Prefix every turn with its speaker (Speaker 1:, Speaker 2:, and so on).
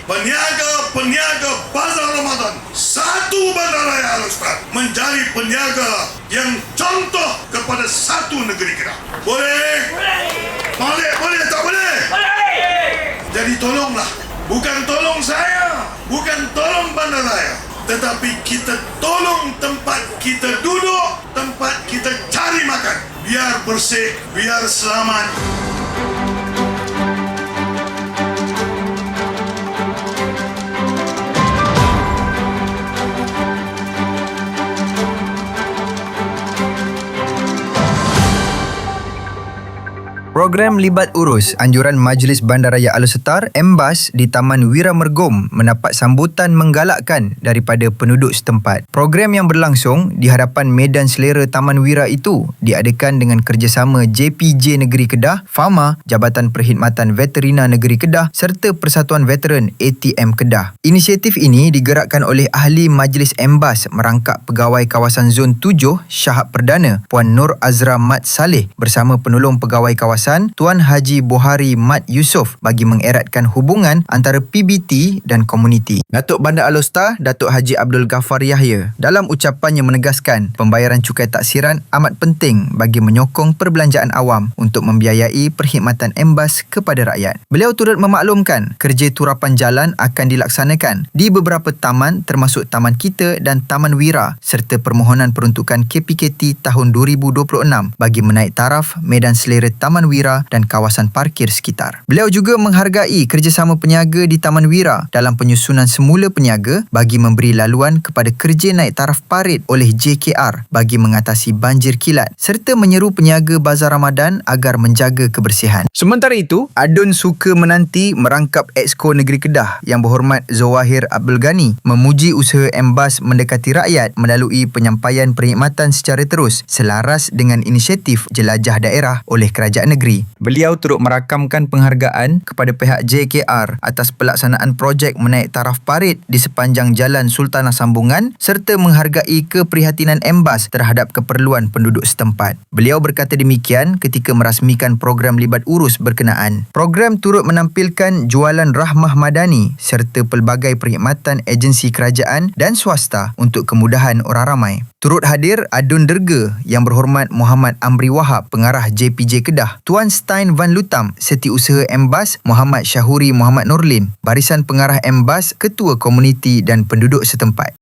Speaker 1: peniaga Bazar Ramadan satu Bandaraya Al-Ustaz menjadi peniaga yang contoh kepada satu negeri Kedah. Boleh? Boleh tak boleh? Jadi tolonglah, bukan tolong saya, bukan tolong Bandaraya, tetapi kita tolong tempat kita duduk, tempat kita cari makan. Biar bersih, biar selamat.
Speaker 2: Program Libat Urus anjuran Majlis Bandaraya Al-Setar MBAS di Taman Wira Mergom mendapat sambutan menggalakkan daripada penduduk setempat. Program yang berlangsung di hadapan Medan Selera Taman Wira itu diadakan dengan kerjasama JPJ Negeri Kedah, Fama, Jabatan Perkhidmatan Veterina Negeri Kedah serta Persatuan Veteran ATM Kedah. Inisiatif ini digerakkan oleh ahli Majlis MBAS merangkap Pegawai Kawasan Zon 7 Syahab Perdana Puan Nur Azra Mat Saleh bersama penolong Pegawai Kawasan Tuan Haji Bohari Mat Yusof bagi mengeratkan hubungan antara PBT dan komuniti. Datuk Bandar Alostar Datuk Haji Abdul Ghaffar Yahya dalam ucapannya menegaskan pembayaran cukai taksiran amat penting bagi menyokong perbelanjaan awam untuk membiayai perkhidmatan MBAS kepada rakyat. Beliau turut memaklumkan kerja turapan jalan akan dilaksanakan di beberapa taman termasuk Taman Kita dan Taman Wira serta permohonan peruntukan KPKT tahun 2026 bagi menaik taraf Medan Selera Taman Wira dan kawasan parkir sekitar. Beliau juga menghargai kerjasama peniaga di Taman Wira dalam penyusunan semula peniaga bagi memberi laluan kepada kerja naik taraf parit oleh JKR bagi mengatasi banjir kilat serta menyeru peniaga Bazar Ramadan agar menjaga kebersihan. Sementara itu, Adun Suka Menanti merangkap Exco Negeri Kedah yang berhormat Zawahir Abdul Ghani memuji usaha MBAS mendekati rakyat melalui penyampaian perkhidmatan secara terus selaras dengan inisiatif jelajah daerah oleh kerajaan negeri. Beliau turut merakamkan penghargaan kepada pihak JKR atas pelaksanaan projek menaik taraf parit di sepanjang Jalan Sultanah Sambungan serta menghargai keprihatinan MBAS terhadap keperluan penduduk setempat. Beliau berkata demikian ketika merasmikan program Libat Urus berkenaan. Program turut menampilkan jualan rahmah madani serta pelbagai perkhidmatan agensi kerajaan dan swasta untuk kemudahan orang ramai. Turut hadir Adun Derga yang berhormat Muhammad Amri Wahab, Pengarah JPJ Kedah, Tuan Stein Van Lutam, Setiausaha MBAS Muhammad Syahuri Muhammad Nurlin, Barisan Pengarah MBAS, Ketua Komuniti dan penduduk setempat.